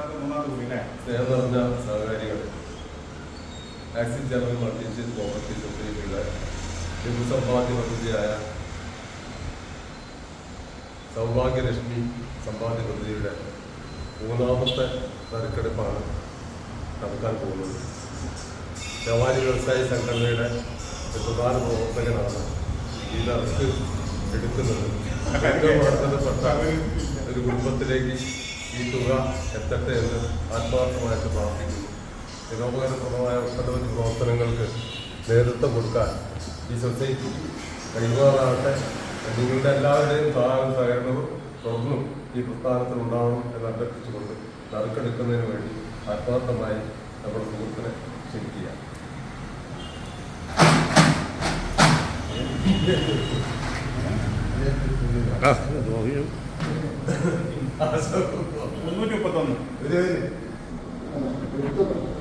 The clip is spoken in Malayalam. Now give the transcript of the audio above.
സ്നേഹം നിറഞ്ഞ സഹകാരികൾ, ആക്സിസ് ജനറൽ മൾട്ടീഷ്യൻ കോപ്പറേറ്റീവ് സൊസൈറ്റിയുടെ സമ്പാദ്യ പദ്ധതിയായ സൗഭാഗ്യലക്ഷ്മി സമ്പാദ്യ പദ്ധതിയുടെ മൂന്നാമത്തെ നറുക്കെടുപ്പാണ് നടക്കാൻ പോകുന്നത്. വ്യാപാരി വ്യവസായ സംഘടനയുടെ ഒരു പ്രധാന പ്രവർത്തകനാണ് ഈ നറുക്ക് എടുക്കുന്നത്. ഏറ്റവും അർഹതപ്പെട്ട ഒരു കുടുംബത്തിലേക്ക് ഈ തുക എത്തട്ടെ എന്ന് ആത്മാർത്ഥമായിട്ട് പ്രാർത്ഥിക്കുന്നു. നിരോപകരപ്രദമായ ഒട്ടനവധി പ്രവർത്തനങ്ങൾക്ക് നേതൃത്വം കൊടുക്കാൻ ഈ സൊസൈറ്റി കഴിയുമാറാകട്ടെ. നിങ്ങളുടെ എല്ലാവരുടെയും സഹകരണവും തുടർന്നും ഈ പ്രസ്ഥാനത്തിൽ ഉണ്ടാവണം എന്ന് അഭ്യർത്ഥിച്ചുകൊണ്ട് നറുക്കെടുക്കുന്നതിന് വേണ്ടി ആത്മാർത്ഥമായി നമ്മുടെ സുഹൃത്തിനെ ക്ഷണിക്കുക. $331